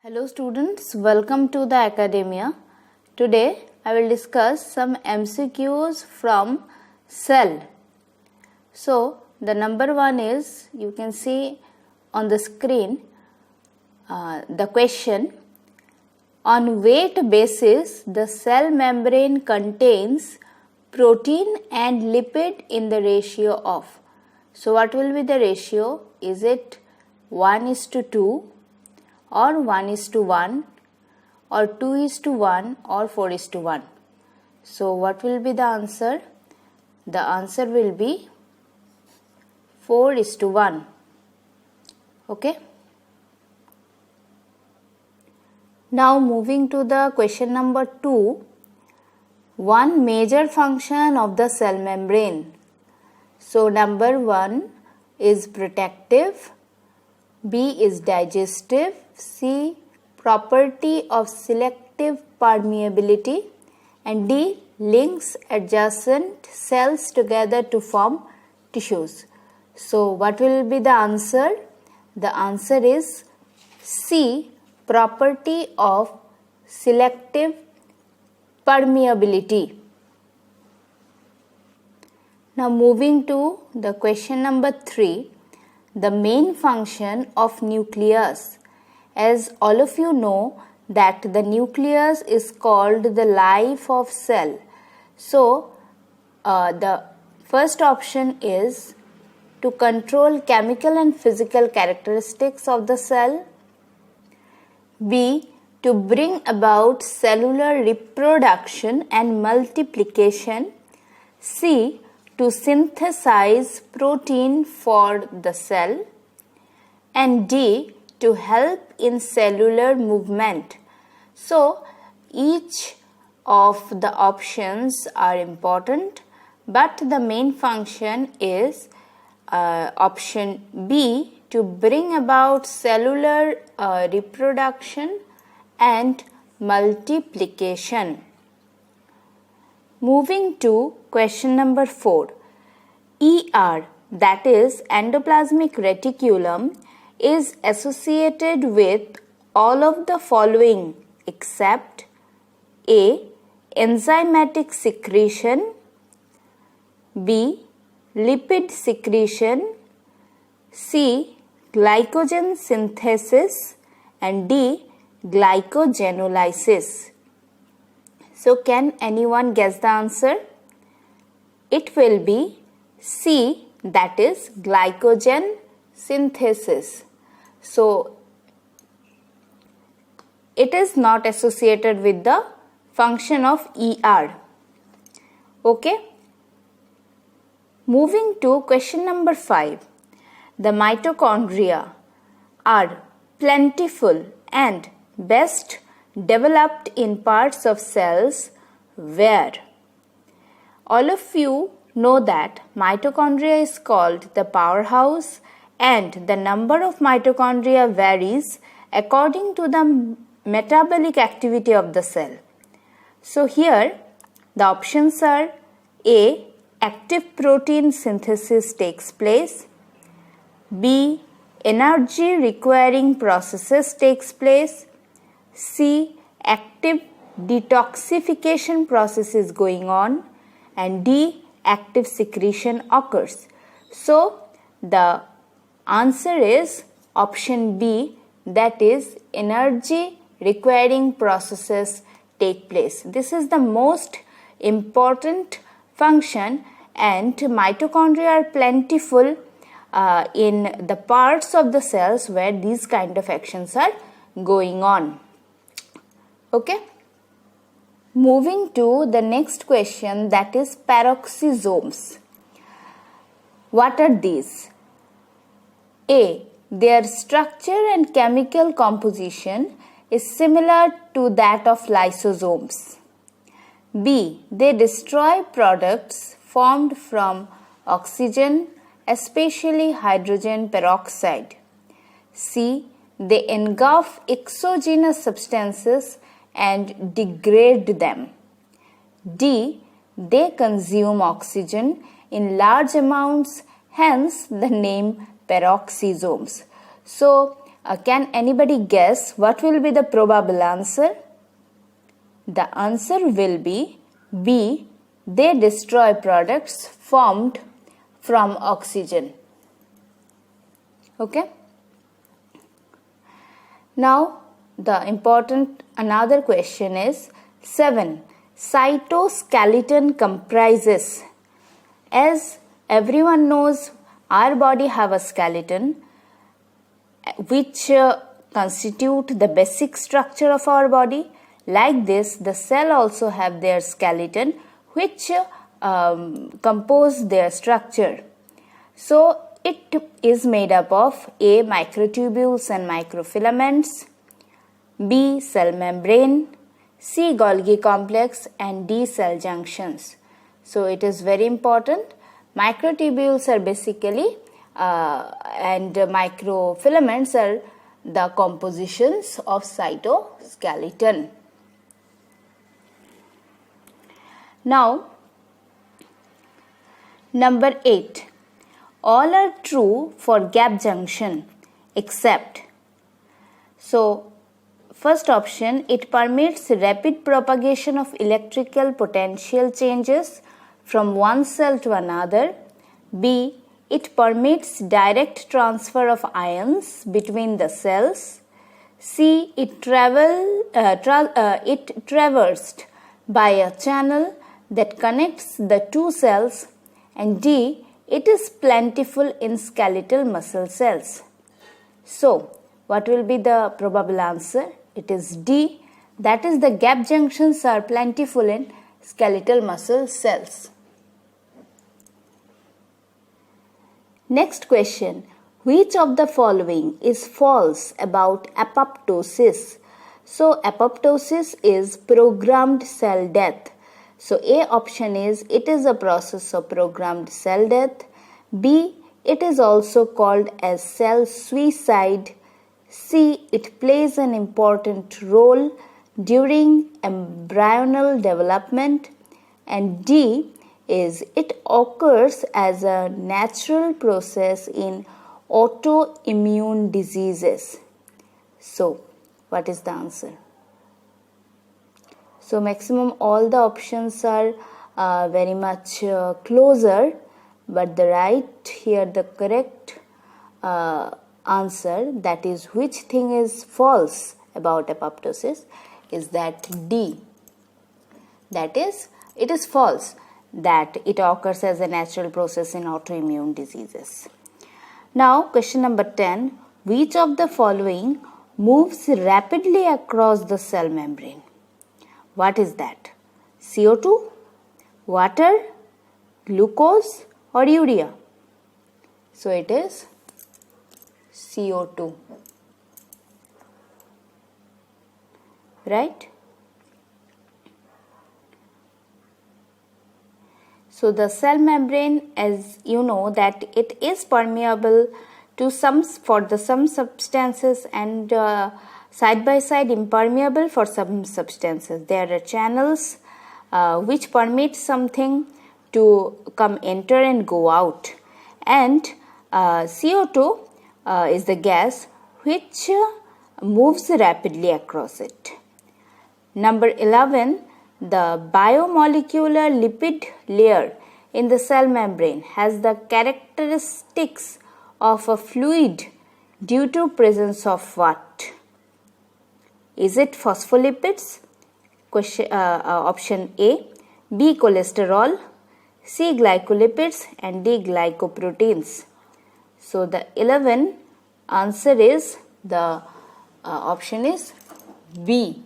Hello students, welcome to the academia. Today I will discuss some MCQs from cell. So the number one is, you can see on the screen the question: on weight basis the cell membrane contains protein and lipid in the ratio of. So what will be the ratio? Is it 1:2 or 1:1 or 2:1 or 4:1? So what will be the answer? The answer will be 4:1. Okay. Now moving to the question number 2. One major function of the cell membrane. So number 1 is protective, B is digestive, C property of selective permeability, and D links adjacent cells together to form tissues. So what will be the answer? The answer is C, property of selective permeability. Now moving to the question number 3, the main function of nucleus. As all of you know that the nucleus is called the life of cell. So the first option is to control chemical and physical characteristics of the cell, B, to bring about cellular reproduction and multiplication, C, to synthesize protein for the cell, and D, to help in cellular movement. So each of the options are important, but the main function is option B, to bring about cellular reproduction and multiplication. Moving to question number 4. ER, that is endoplasmic reticulum, is associated with all of the following except A, enzymatic secretion, B, lipid secretion, C, glycogen synthesis, and D, glycogenolysis. So can anyone guess the answer? It will be C, that is glycogen synthesis. So it is not associated with the function of ER. Okay. Moving to question number 5. The mitochondria are plentiful and best developed in parts of cells where? All of you know that mitochondria is called the powerhouse, and the number of mitochondria varies according to the metabolic activity of the cell. So here the options are A, active protein synthesis takes place, B, energy requiring processes takes place, C, active detoxification process is going on, and D, active secretion occurs. So the answer is option B, that is energy requiring processes take place. This is the most important function, and mitochondria are plentiful in the parts of the cells where these kind of actions are going on. Okay. Moving to the next question, that is peroxisomes. What are these? A, their structure and chemical composition is similar to that of lysosomes. B, they destroy products formed from oxygen, especially hydrogen peroxide. C, they engulf exogenous substances and degrade them. D, they consume oxygen in large amounts, hence the name peroxisomes. So Can anybody guess what will be the probable answer? The answer will be B. They destroy products formed from oxygen. Okay. Now the important another question is 7. Cytoskeleton comprises. As everyone knows, our body have a skeleton which constitute the basic structure of our body. Like this, the cell also have their skeleton which compose their structure. So it is made up of A. microtubules and microfilaments, B. cell membrane, C. Golgi complex, and D. cell junctions. So it is very important. Microtubules are basically and microfilaments are the compositions of cytoskeleton. Now, number 8. All are true for gap junction except. So, first option, it permits rapid propagation of electrical potential changes from one cell to another. B. It permits direct transfer of ions between the cells. C. It traversed by a channel that connects the two cells. And D. It is plentiful in skeletal muscle cells. So, what will be the probable answer? It is D. That is, the gap junctions are plentiful in skeletal muscle cells. Next question. Which of the following is false about apoptosis? So, apoptosis is programmed cell death. So, A option is it is a process of programmed cell death. B. It is also called as cell suicide. C. It plays an important role during embryonal development. And D is it occurs as a natural process in autoimmune diseases. So, what is the answer? So, maximum all the options are very much closer, but the right here, the correct answer, that is which thing is false about apoptosis, is that D. That is, it is false that it occurs as a natural process in autoimmune diseases. Now, question number 10. Which of the following moves rapidly across the cell membrane? What is that? CO2, water, glucose, or urea? So it is CO2. Right? So the cell membrane, as you know, that it is permeable to some substances and side by side impermeable for some substances. There are channels which permit something to enter and go out, and CO2 is the gas which moves rapidly across it. Number 11, the biomolecular lipid layer in the cell membrane has the characteristics of a fluid due to presence of what? Is it phospholipids? Option A. B. Cholesterol, C. Glycolipids, and D. Glycoproteins. So the 11 answer is the option is B.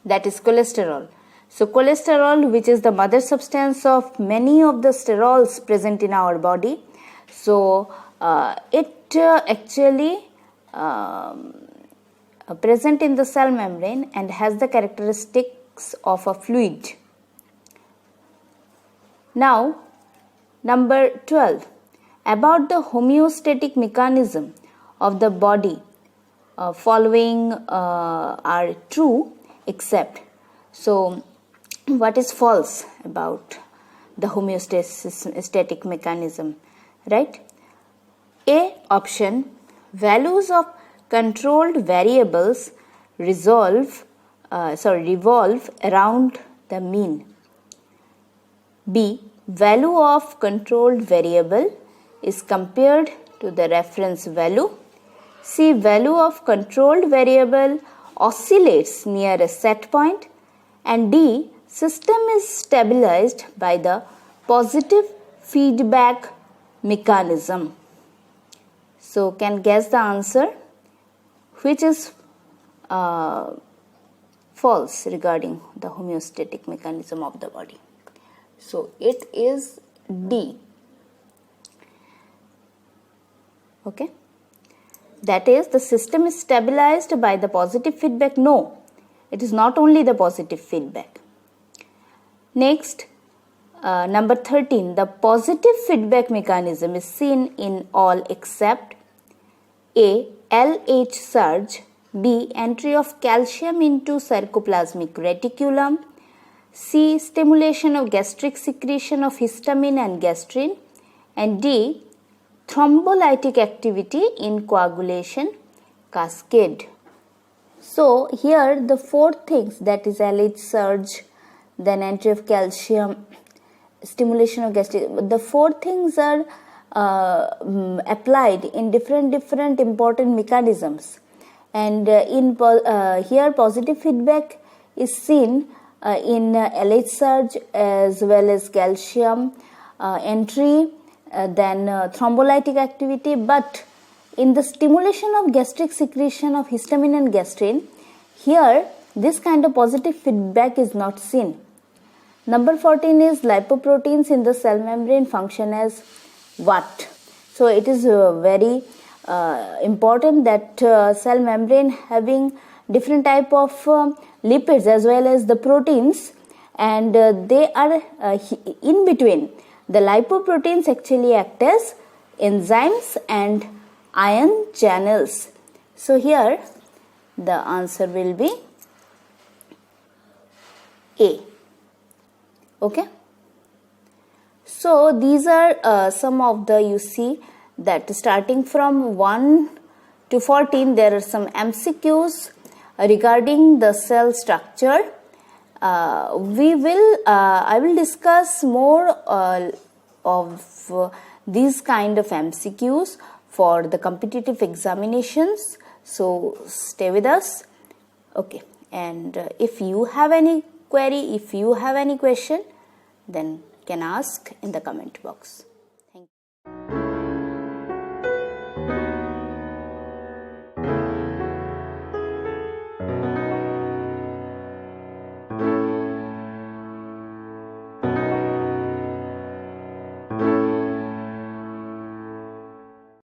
That is cholesterol. So cholesterol, which is the mother substance of many of the sterols present in our body. So it actually present in the cell membrane and has the characteristics of a fluid. Now, number 12. About the homeostatic mechanism of the body, following are true except. So, what is false about the homeostatic mechanism? Right? A option, Values of controlled variables revolve around the mean. B. Value of controlled variable is compared to the reference value. C. Value of controlled variable oscillates near a set point. And D. System is stabilized by the positive feedback mechanism. So, can guess the answer which is false regarding the homeostatic mechanism of the body. So, it is D. Okay. That is, the system is stabilized by the positive feedback. No, it is not only the positive feedback. Next, number 13, the positive feedback mechanism is seen in all except A. LH surge, B. Entry of calcium into sarcoplasmic reticulum, C. Stimulation of gastric secretion of histamine and gastrin, and D. Thrombolytic activity in coagulation cascade. So, here the four things, that is LH surge, then entry of calcium, stimulation of gastric, the four things are applied in different important mechanisms, and here positive feedback is seen in LH surge as well as calcium entry, then thrombolytic activity, but in the stimulation of gastric secretion of histamine and gastrin, here this kind of positive feedback is not seen. Number 14 is lipoproteins in the cell membrane function as what? So, it is very important that cell membrane having different type of lipids as well as the proteins, and they are in between. The lipoproteins actually act as enzymes and ion channels. So, here the answer will be A. Okay. So, these are some of the, you see that starting from 1 to 14 there are some MCQs regarding the cell structure. I will discuss more of these kind of MCQs for the competitive examinations. So, stay with us. Okay. And if you have any query, if you have any question, then can ask in the comment box.